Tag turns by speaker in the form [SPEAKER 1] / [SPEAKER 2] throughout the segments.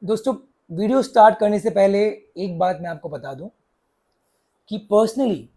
[SPEAKER 1] दोस्तों, video start करने से पहले एक बात मैं आपको बता दूं कि personally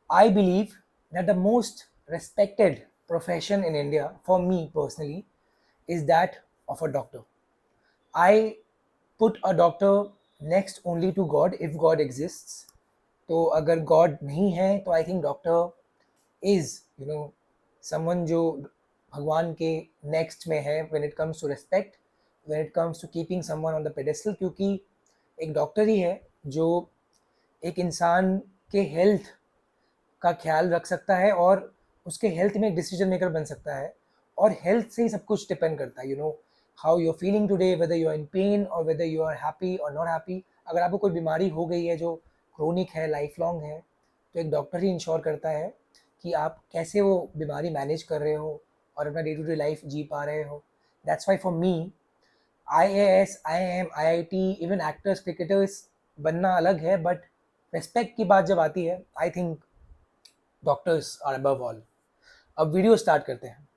[SPEAKER 1] I believe that the most respected profession in India, for me personally, is that of a doctor. I put a doctor next only to God if God exists. तो अगर God नहीं है तो I think doctor is someone जो भगवान के next में है when it comes to respect, when it comes to keeping someone on the pedestal, क्योंकि एक डॉक्टर ही है जो एक इंसान के हेल्थ का ख्याल रख सकता है और उसके हेल्थ में एक डिसीजन मेकर बन सकता है। और हेल्थ से ही सब कुछ डिपेंड करता है, how you are feeling today, whether you are in pain और वेदर यू आर हैप्पी और नॉट हैप्पी। अगर आपको कोई बीमारी हो गई है जो क्रोनिक है, लाइफ लॉन्ग है, तो एक डॉक्टर ही इंश्योर करता है कि आप कैसे वो बीमारी मैनेज कर रहे हो और अपना डे टू डे लाइफ जी पा रहे हो। That's why for me IAS, IIM, IIT, even actors, cricketers बनना अलग है, बट रेस्पेक्ट की बात जब आती है I think doctors are above all. अब वीडियो स्टार्ट करते हैं।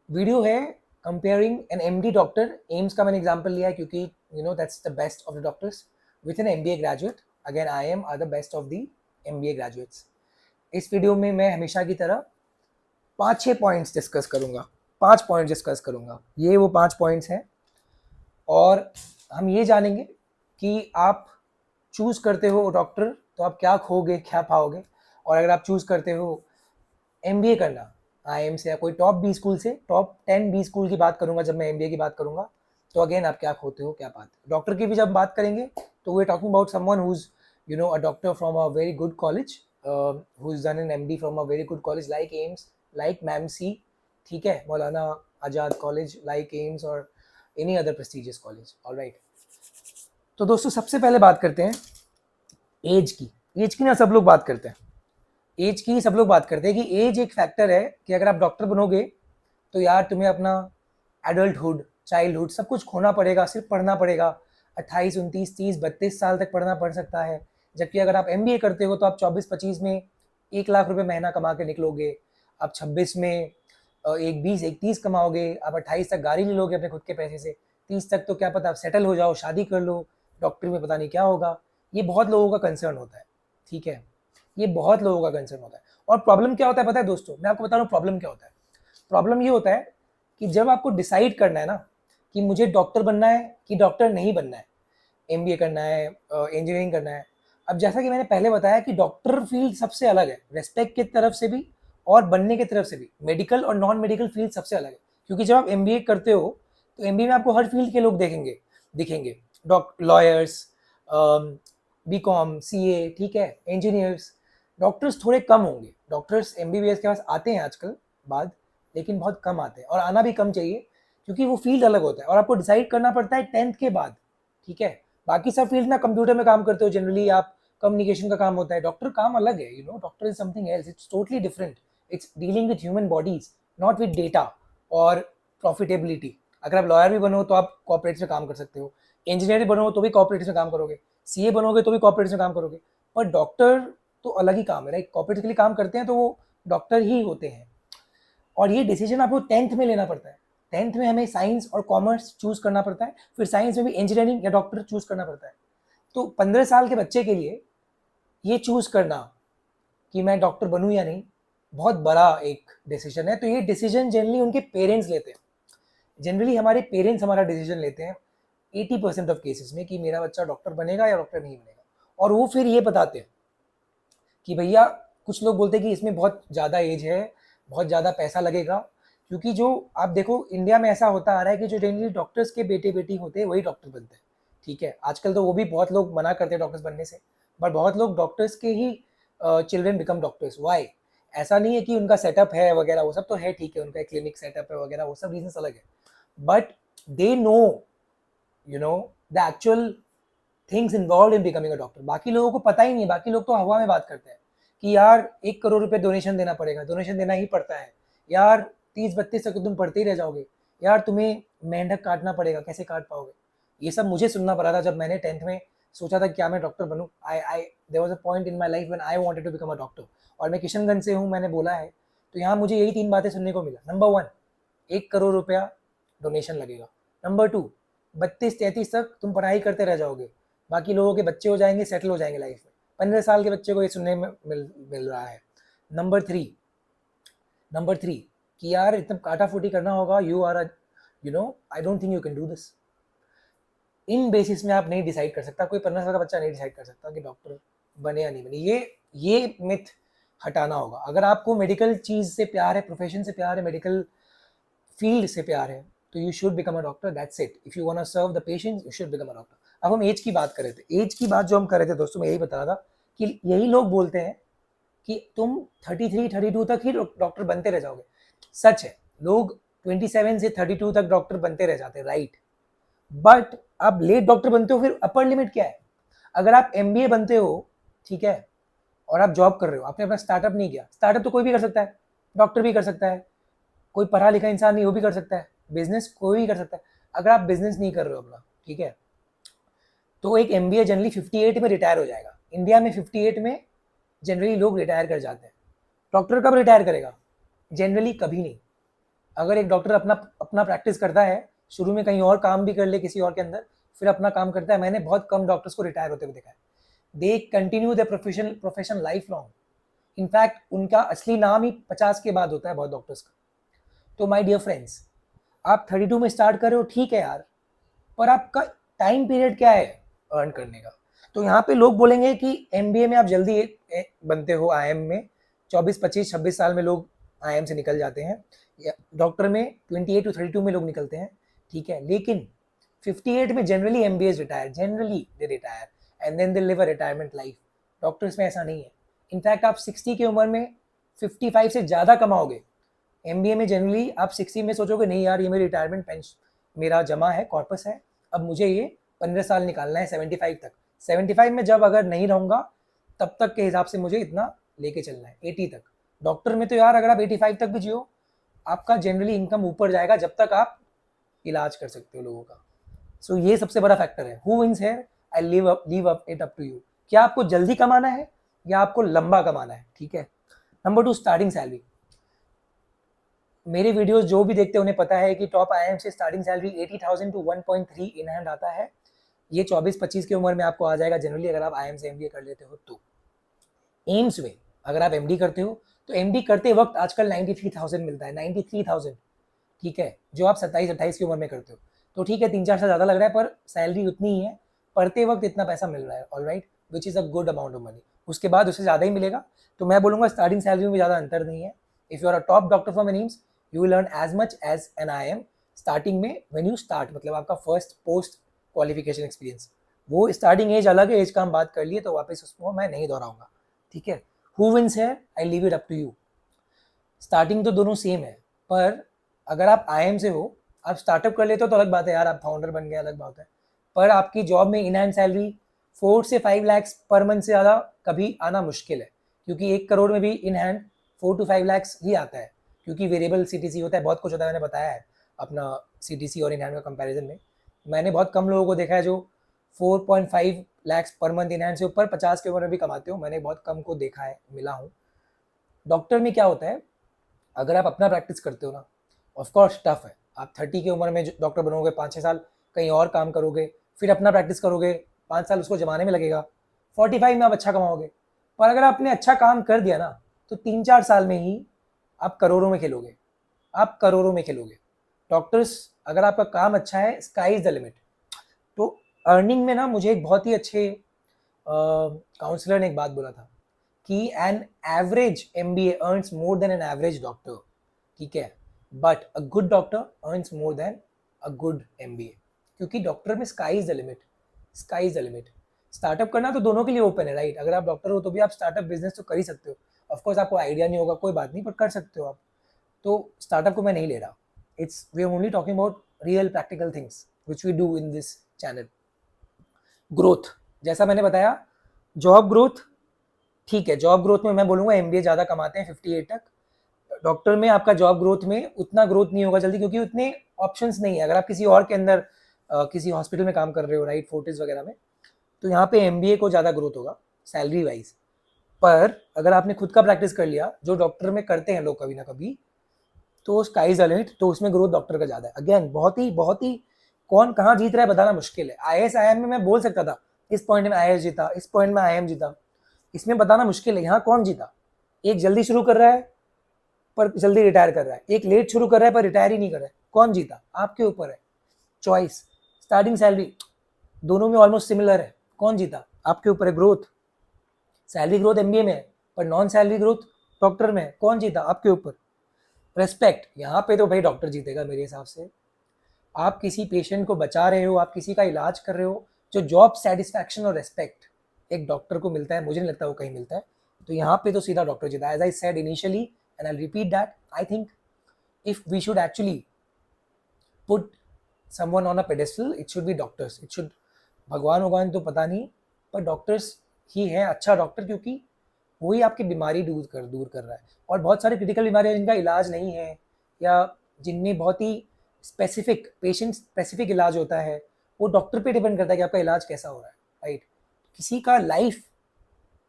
[SPEAKER 1] वीडियो है comparing an MD doctor, AIIMS का मैंने एग्जांपल लिया है क्योंकि that's the best of the doctors, with an MBA graduate. Again IIM are the best of the MBA graduates. इस वीडियो में मैं हमेशा की तरह 5-6 पॉइंट्स डिस्कस करूंगा, 5 पॉइंट डिस्कस करूंगा। ये वो 5 पॉइंट्स हैं और हम ये जानेंगे कि आप चूज करते हो डॉक्टर तो आप क्या खोगे, क्या पाओगे। और अगर आप चूज करते हो MBA करना IIM से या कोई टॉप 20 स्कूल से, टॉप 10 20 स्कूल की बात करूंगा जब मैं MBA की बात करूंगा, तो अगेन आप क्या खोते हो, क्या पाते हो। डॉक्टर की भी जब बात करेंगे तो we are talking about someone who is a doctor from a very good college, who is done an MD from a very good college like AIIMS, like MAMC, ठीक है, Maulana Azad college, like AIIMS और any other prestigious college. Alright, तो दोस्तों सबसे पहले बात करते हैं एज की। एज की ना सब लोग बात करते हैं, एज की सब लोग बात करते हैं कि एज एक फैक्टर है कि अगर आप डॉक्टर बनोगे तो यार तुम्हें अपना एडल्टहुड, चाइल्डहुड सब कुछ खोना पड़ेगा, सिर्फ पढ़ना पड़ेगा। 28, 29, 30, 32 साल तक पढ़ना पड़ सकता है। जबकि अगर आप MBA करते हो तो आप 24-25 में 1 लाख रुपए महीना कमा के निकलोगे, आप 26 में एक 20-30 कमाओगे, आप 28 तक गाड़ी ले लोगे अपने खुद के पैसे से, 30 तक तो क्या पता आप सेटल हो जाओ, शादी कर लो, डॉक्टरी में पता नहीं क्या होगा। ये बहुत लोगों का कंसर्न होता है, ठीक है, ये बहुत लोगों का कंसर्न होता है। और प्रॉब्लम क्या होता है पता है दोस्तों, मैं आपको बता रहा हूँ प्रॉब्लम क्या होता है। प्रॉब्लम ये होता है कि जब आपको डिसाइड करना है ना कि मुझे डॉक्टर बनना है कि डॉक्टर नहीं बनना है, MBA करना है, इंजीनियरिंग करना है। अब जैसा कि मैंने पहले बताया कि डॉक्टर फील्ड सबसे अलग है, रेस्पेक्ट की तरफ से भी और बनने की तरफ से भी। मेडिकल और नॉन मेडिकल फील्ड सबसे अलग है, क्योंकि जब आप MBA करते हो तो MBA में आपको हर फील्ड के लोग दिखेंगे, लॉयर्स, BCom, CA, ठीक है, इंजीनियर्स। डॉक्टर्स थोड़े कम होंगे, डॉक्टर्स MBBS के पास आते हैं आजकल बाद, लेकिन बहुत कम आते हैं और आना भी कम चाहिए क्योंकि वो फील्ड अलग होता है और आपको डिसाइड करना पड़ता है 10th के बाद, ठीक है। बाकी सब फील्ड ना कंप्यूटर में काम करते हो जनरली, आप कम्युनिकेशन का काम होता है, डॉक्टर काम अलग है, doctor is something else, it's totally different. It's dealing with human bodies, not with data और प्रॉफिटेबिलिटी। अगर आप लॉयर भी बनो तो आप कॉर्पोरेट्स में काम कर सकते हो, इंजीनियर बनो तो भी कॉर्पोरेट्स में काम करोगे, CA बनोगे तो भी कॉर्पोरेट्स में काम करोगे, पर डॉक्टर तो अलग ही काम है, राइट। कॉर्पोरेट्स के लिए काम करते हैं तो वो डॉक्टर ही होते हैं। और ये डिसीजन आपको 10th में लेना पड़ता है। 10th में हमें साइंस और कॉमर्स चूज करना पड़ता है, फिर साइंस में भी इंजीनियरिंग या डॉक्टर चूज करना पड़ता है। तो 15 साल के बच्चे के लिए ये चूज करना कि मैं डॉक्टर बनूं या नहीं, बहुत बड़ा एक डिसीजन है। तो ये डिसीजन जनरली उनके पेरेंट्स लेते हैं, जनरली हमारे पेरेंट्स हमारा डिसीजन लेते हैं 80% ऑफ केसेस में कि मेरा बच्चा डॉक्टर बनेगा या डॉक्टर नहीं बनेगा। और वो फिर ये बताते हैं कि भैया, कुछ लोग बोलते हैं कि इसमें बहुत ज़्यादा एज है, बहुत ज़्यादा पैसा लगेगा, क्योंकि जो आप देखो इंडिया में ऐसा होता आ रहा है कि जो जनरली डॉक्टर्स के बेटे बेटी होते हैं वही डॉक्टर बनते हैं, ठीक है। आजकल तो वो भी बहुत लोग मना करते हैं डॉक्टर्स बनने से, बट बहुत लोग डॉक्टर्स के ही चिल्ड्रन बिकम डॉक्टर्स। वाई? ऐसा नहीं है कि उनका सेटअप है वगैरह, वो सब तो है, ठीक है, उनका क्लिनिक सेटअप है वगैरह, वो सब रीजन अलग है, but they know the actual things involve in becoming a doctor. बाकी लोगों को पता ही नहीं है, बाकी लोग तो हवा में बात करते हैं कि यार 1 करोड़ रुपए डोनेशन देना पड़ेगा, डोनेशन देना ही पड़ता है यार, 30-32 तक तुम पढ़ते ही रह जाओगे यार, तुम्हें मेंढक काटना पड़ेगा, कैसे काट पाओगे। ये सब मुझे सुनना पड़ा था जब मैंने 10th में सोचा था क्या मैं डॉक्टर बनूं। I there was a point in my life when I wanted to become a doctor. और मैं किशनगंज से हूँ, मैंने बोला है, तो यहाँ मुझे यही 3 बातें सुनने को मिला। नंबर 1, 1 करोड़ रुपया डोनेशन लगेगा। नंबर 2, 32-33 तक तुम पढ़ाई करते रह जाओगे, बाकी लोगों के बच्चे हो जाएंगे, सेटल हो जाएंगे लाइफ में। 15 साल के बच्चे को ये सुनने में मिल रहा है। नंबर 3 कि यार इतना काटा फूटी करना होगा, you are I don't think you can do this. In basis में आप नहीं डिसाइड कर सकता, कोई 15 साल का बच्चा नहीं डिसाइड कर सकता कि डॉक्टर बने या नहीं बने। ये मिथ हटाना होगा। अगर आपको मेडिकल चीज़ से प्यार है, प्रोफेशन से प्यार है, मेडिकल फील्ड से प्यार है, तो you should become a doctor, that's it. If you want to serve the patients, you should become a doctor. अब हम एज की बात कर रहे थे, एज की बात जो हम कर रहे थे दोस्तों, मैं यही बता रहा था कि यही लोग बोलते हैं कि तुम 33-32 तक ही डॉक्टर बनते रह जाओगे। सच है, लोग 27 से 32 तक डॉक्टर बनते रह जाते हैं, राइट। बट आप लेट डॉक्टर बनते हो, फिर अपर लिमिट क्या है? अगर आप MBA बनते हो, ठीक है, और आप जॉब कर रहे हो, आपने अपना स्टार्टअप नहीं किया, स्टार्टअप तो कोई भी कर सकता है, डॉक्टर भी कर सकता है, कोई पढ़ा लिखा इंसान नहीं वो भी कर सकता है, बिजनेस कोई भी कर सकता है। अगर आप बिजनेस नहीं कर रहे हो अपना, ठीक है, तो एक MBA जनरली 58 में रिटायर हो जाएगा। इंडिया में 58 में जनरली लोग रिटायर कर जाते हैं। डॉक्टर कब रिटायर करेगा? जनरली कभी नहीं। अगर एक डॉक्टर अपना अपना प्रैक्टिस करता है, शुरू में कहीं और काम भी कर ले किसी और के अंदर, फिर अपना काम करता है, मैंने बहुत कम डॉक्टर्स को रिटायर होते हुए देखा है। They continue the profession life long. In fact उनका असली नाम ही 50 के बाद होता है बहुत डॉक्टर्स का। तो माय डियर फ्रेंड्स, आप 32 में स्टार्ट कर रहे हो, ठीक है यार, पर आपका टाइम पीरियड क्या है अर्न करने का? तो यहाँ पे लोग बोलेंगे कि MBA में आप जल्दी बनते हो, IIM में 24-25-26 साल में लोग IIM से निकल जाते हैं, डॉक्टर में 28 to 32 में लोग निकलते हैं, ठीक है। लेकिन 58 में generally MBAs retire, generally they retire and then they live a retirement life. Doctors में ऐसा नहीं है। इनफैक्ट आप 60 की उम्र में 55 से ज़्यादा कमाओगे। MBA में जनरली आप 60 में सोचोगे नहीं यार, ये मेरी रिटायरमेंट पेंशन मेरा जमा है, कॉर्पस है, अब मुझे ये 15 साल निकालना है 75 तक। 75 में जब अगर नहीं रहूँगा, तब तक के हिसाब से मुझे इतना लेके चलना है 80 तक। डॉक्टर में तो यार अगर आप 85 तक भी जियो, आपका जनरली इनकम ऊपर जाएगा जब तक आप इलाज कर सकते हो लोगों का। सो ये सबसे बड़ा फैक्टर है। Who wins here? I leave it up to you. क्या आपको जल्दी कमाना है या आपको लंबा कमाना है, ठीक है। Number 2, starting salary. मेरे वीडियोस जो भी देखते हैं उन्हें पता है कि टॉप IIM से starting salary 80,000 to 1.3 in hand आता है। ये 24-25 की उम्र में आपको आ जाएगा जनरली, अगर आप IIM से MBA कर लेते हो तो। एम्स में अगर आप MD करते हो तो MD करते वक्त आजकल 93,000 मिलता है, 93,000, ठीक है, जो आप 27-28 की उम्र में करते हो। तो ठीक है, 3-4 साल ज़्यादा लग रहा है, पर सैलरी उतनी ही है, पढ़ते वक्त इतना पैसा मिल रहा है, all right, which is a good amount of money. उसके बाद उससे ज़्यादा ही मिलेगा। तो मैं बोलूँगा स्टार्टिंग सैलरी में ज़्यादा अंतर नहीं है। If you are a top doctor from an AIIMS, you will earn as much as an IIM starting में व्हेन यू स्टार्ट, मतलब आपका फर्स्ट पोस्ट क्वालिफिकेशन एक्सपीरियंस। वो स्टार्टिंग एज अलग है, एज का हम बात कर लिए तो वापस उसको मैं नहीं दोहराऊंगा, ठीक है। हु विंस है? I leave it up to you. Starting तो दोनों सेम है, पर अगर आप IIM से हो, आप स्टार्टअप कर लेते हो तो अलग बात है यार, आप फाउंडर बन गए, अलग बात है। पर आपकी जॉब में इन हैंड सैलरी 4 से 5 लाख पर मंथ से ज़्यादा कभी आना मुश्किल है, क्योंकि 1 करोड़ में भी इन हैंड 4 to 5 लाख ही आता है, क्योंकि वेरिएबल CTC होता है, बहुत कुछ होता है। मैंने बताया है अपना CTC और इन हैंड का कंपेरिजन में। मैंने बहुत कम लोगों को देखा है जो 4.5 lakh per month in hand से ऊपर 50 की उम्र में भी कमाते हो। मैंने बहुत कम को देखा है, मिला हूँ। डॉक्टर में क्या होता है, अगर आप अपना प्रैक्टिस करते हो ना, ऑफकोर्स टफ है। आप 30 की उम्र में डॉक्टर बनोगे, 5-6 साल कहीं और काम करोगे, फिर अपना प्रैक्टिस करोगे, 5 साल उसको जमाने में लगेगा, 45 में आप अच्छा कमाओगे। पर अगर आपने अच्छा काम कर दिया ना, तो 3-4 साल में ही आप करोड़ों में खेलोगे, आप करोड़ों में खेलोगे। डॉक्टर्स, अगर आपका काम अच्छा है, स्काई इज द लिमिट। तो अर्निंग में ना, मुझे एक बहुत ही अच्छे काउंसलर ने एक बात बोला था कि an average MBA earns more than an average doctor, ठीक है, but a good doctor earns more than a good MBA, क्योंकि डॉक्टर में sky is the limit, sky is the limit. Startup करना तो दोनों के लिए ओपन है, राइट। अगर आप डॉक्टर हो तो भी आप स्टार्टअप बिजनेस तो कर ही सकते हो। ऑफकोर्स आपको आइडिया नहीं होगा, कोई बात नहीं, पर कर सकते हो आप। तो स्टार्टअप को मैं नहीं ले रहा, it's we are only talking about real practical things which we do in this channel. Growth, जैसा मैंने बताया, जॉब ग्रोथ, ठीक है, जॉब ग्रोथ में मैं बोलूँगा MBA ज़्यादा कमाते हैं 58 तक। डॉक्टर में आपका जॉब ग्रोथ में उतना ग्रोथ नहीं होगा जल्दी, क्योंकि उतने ऑप्शंस नहीं है। अगर आप किसी और के अंदर किसी हॉस्पिटल में काम कर रहे हो, राइट, फोर्टिस वगैरह में, तो यहाँ पे MBA को ज़्यादा ग्रोथ होगा सैलरी वाइज। पर अगर आपने खुद का प्रैक्टिस कर लिया, जो डॉक्टर में करते हैं लोग कभी ना कभी, तो स्काई इज द लिमिट, तो उसमें ग्रोथ डॉक्टर का ज़्यादा है। अगेन बहुत ही कौन कहाँ जीत रहा है बताना मुश्किल है। IAS IIM में मैं बोल सकता था इस पॉइंट में IAS जीता, इस पॉइंट में IIM जीता, इसमें बताना मुश्किल है यहाँ कौन जीता। एक जल्दी शुरू कर रहा है पर जल्दी रिटायर कर रहा है, एक लेट शुरू कर रहा है पर रिटायर ही नहीं कर रहा है, कौन जीता? आपके ऊपर है। चॉइस, स्टार्टिंग सैलरी दोनों में ऑलमोस्ट सिमिलर है, कौन जीता? आपके ऊपर है। ग्रोथ, सैलरी ग्रोथ MBA में है पर नॉन सैलरी ग्रोथ डॉक्टर में है, कौन जीता? आपके ऊपर। रेस्पेक्ट, यहाँ पे तो भाई डॉक्टर जीतेगा मेरे हिसाब से। आप किसी पेशेंट को बचा रहे हो, आप किसी का इलाज कर रहे हो, जो जॉब सेटिस्फैक्शन और रेस्पेक्ट एक डॉक्टर को मिलता है, मुझे नहीं लगता वो कहीं मिलता है, तो यहाँ पे तो सीधा डॉक्टर जीता है। As I said initially and I repeat that, I think if we should actually put someone on a pedestal, it should be doctors. It should, भगवान तो पता नहीं, पर डॉक्टर्स ही है अच्छा डॉक्टर, क्योंकि वही आपकी बीमारी दूर कर रहा है। और बहुत सारी क्रिटिकल बीमारियां जिनका इलाज नहीं है, या जिनमें बहुत ही स्पेसिफिक पेशेंट स्पेसिफिक इलाज होता है, वो डॉक्टर पे डिपेंड करता है कि आपका इलाज कैसा हो रहा है, राइट। किसी का लाइफ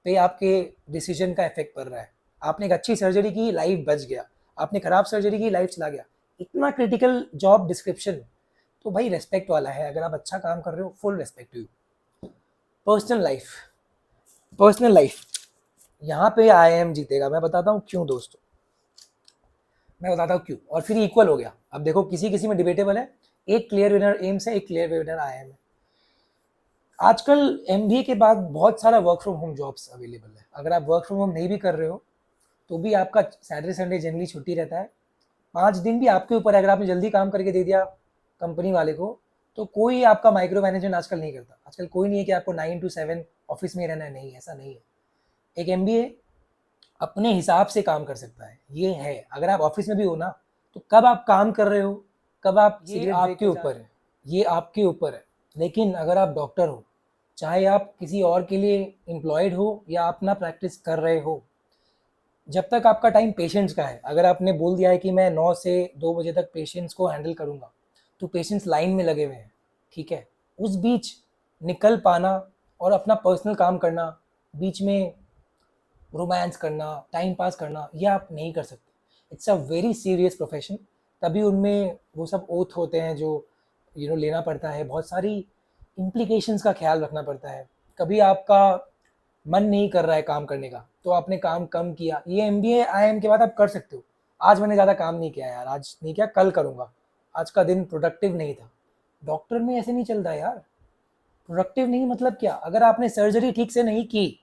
[SPEAKER 1] पे आपके डिसीजन का इफेक्ट पड़ रहा है। आपने एक अच्छी सर्जरी की, लाइफ बच गया, आपने खराब सर्जरी की, लाइफ चला गया। इतना क्रिटिकल जॉब डिस्क्रिप्शन, तो भाई रेस्पेक्ट वाला है। अगर आप अच्छा काम कर रहे हो, full respect to you. Personal life, personal life यहाँ पे IIM जीतेगा। मैं बताता हूँ क्यों दोस्तों, मैं बताता हूँ क्यों, और फिर इक्वल हो गया। अब देखो किसी किसी में डिबेटेबल है, एक क्लियर विनर एम्स है, एक क्लियर विनर IIM है। आजकल MBA के बाद बहुत सारा work from home jobs available है। अगर आप वर्क फ्रॉम होम नहीं भी कर रहे हो तो भी आपका सैटरडे संडे जनरली छुट्टी रहता है। 5 दिन भी आपके ऊपर है, अगर आपने जल्दी काम करके दे दिया कंपनी वाले को, तो कोई आपका माइक्रो मैनेजमेंट आजकल नहीं करता। आजकल कोई नहीं है कि आपको 9 to 7 ऑफिस में रहना है, नहीं, ऐसा नहीं है। एक MBA अपने हिसाब से काम कर सकता है, ये है। अगर आप ऑफिस में भी हो ना, तो कब आप काम कर रहे हो, कब आप, ये आपके ऊपर है, ये आपके ऊपर है। लेकिन अगर आप डॉक्टर हो, चाहे आप किसी और के लिए एम्प्लॉयड हो या अपना प्रैक्टिस कर रहे हो, जब तक आपका टाइम पेशेंट्स का है, अगर आपने बोल दिया है कि मैं 9 से 2 बजे तक पेशेंट्स को हैंडल करूंगा, तो पेशेंट्स लाइन में लगे हुए हैं, ठीक है। उस बीच निकल पाना और अपना पर्सनल काम करना, बीच में रोमांस करना, टाइम पास करना, ये आप नहीं कर सकते। It's a very serious profession. तभी उनमें वो सब ओथ होते हैं जो लेना पड़ता है। बहुत सारी इम्प्लीकेशंस का ख्याल रखना पड़ता है। कभी आपका मन नहीं कर रहा है काम करने का, तो आपने काम कम किया। ये MBA IIM के बाद आप कर सकते हो। आज मैंने ज़्यादा काम नहीं किया यार, आज नहीं किया, कल करूँगा, आज का दिन प्रोडक्टिव नहीं था। डॉक्टर में ऐसे नहीं चलता यार। प्रोडक्टिव नहीं मतलब क्या? अगर आपने सर्जरी ठीक से नहीं की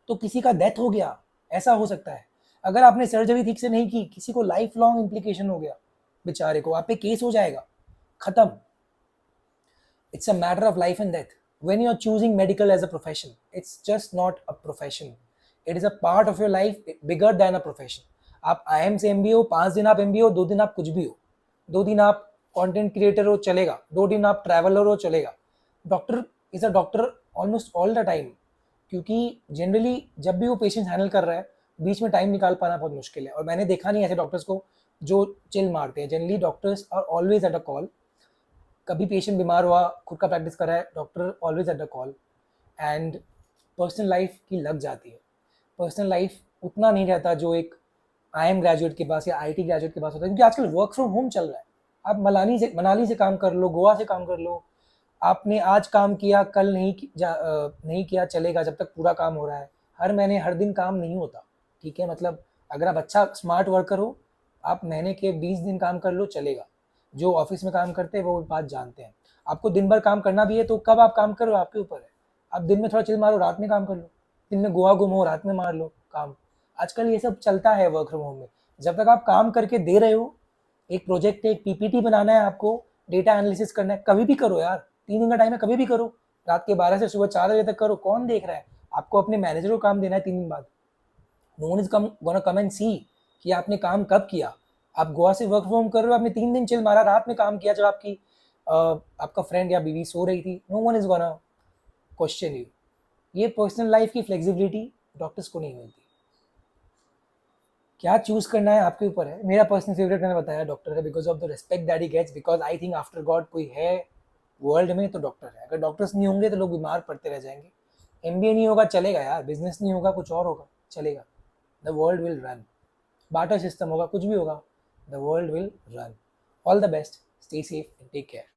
[SPEAKER 1] तो किसी का डेथ हो गया, ऐसा हो सकता है। अगर आपने सर्जरी ठीक से नहीं की, किसी को लाइफ लॉन्ग इम्प्लीकेशन हो गया, बेचारे को, आप पे केस हो जाएगा, खत्म। It's a matter of life and death. When you're choosing medical as a profession, it's just not a profession. It is a part of your life bigger than a profession. आप IIM से MBA हो, 5 दिन आप MBA हो, 2 दिन आप कुछ भी हो, 2 दिन आप कंटेंट क्रिएटर हो, चलेगा, 2 दिन आप ट्रैवलर हो, चलेगा। Doctor is a doctor almost all the time, क्योंकि जनरली जब भी वो पेशेंट हैंडल कर रहा है, बीच में टाइम निकाल पाना बहुत मुश्किल है। और मैंने देखा नहीं ऐसे डॉक्टर्स को जो चिल मारते हैं। Generally doctors are always at a call. कभी पेशेंट बीमार हुआ, खुद का प्रैक्टिस कर रहा है, doctor always at the call. And personal life की लग जाती है। पर्सनल लाइफ उतना नहीं रहता जो एक IIM ग्रेजुएट के पास या IT ग्रेजुएट के पास होता है, क्योंकि आजकल वर्क फ्रॉम होम चल रहा है। आप मनाली से काम कर लो, गोवा से काम कर लो। आपने आज काम किया, कल नहीं किया, चलेगा, जब तक पूरा काम हो रहा है। हर महीने हर दिन काम नहीं होता, ठीक है। मतलब अगर आप अच्छा स्मार्ट वर्कर हो, आप महीने के 20 दिन काम कर लो, चलेगा। जो ऑफिस में काम करते हैं वो बात जानते हैं। आपको दिन भर काम करना भी है, तो कब आप काम करो आपके ऊपर है। आप दिन में थोड़ा चिल मारो, रात में काम कर लो। दिन में गोवा घूमो, रात में मार लो काम। आजकल ये सब चलता है वर्क फ्रॉम होम में। जब तक आप काम करके दे रहे हो, एक प्रोजेक्ट है, एक PPT बनाना है आपको, डेटा एनालिसिस करना है, कभी भी करो यार। 3 दिन का टाइम है, कभी भी करो। रात के 12 से सुबह 4 बजे तक करो, कौन देख रहा है? आपको अपने मैनेजर को काम देना है 3 दिन बाद। No one is gonna come and see कि आपने काम कब किया। आप गोवा से वर्क फ्रॉम कर रहे हो, आपने 3 दिन चिल मारा, रात में काम किया जब आपका फ्रेंड या बीवी सो रही थी। No one is gonna question you. ये पर्सनल लाइफ की फ्लेक्सिबिलिटी डॉक्टर्स को नहीं मिलती। क्या चूज करना है आपके ऊपर है। मेरा पर्सनल फेवरेट मैंने बताया डॉक्टर है, because of the respect that he gets. Because I think after God कोई है वर्ल्ड में तो डॉक्टर है। अगर डॉक्टर्स नहीं होंगे तो लोग बीमार पड़ते रह जाएंगे। MBA नहीं होगा, चलेगा यार। बिजनेस नहीं होगा, कुछ और होगा, चलेगा। The world will run. Barter system होगा, कुछ भी होगा, the world will run. All the best, stay safe and take care.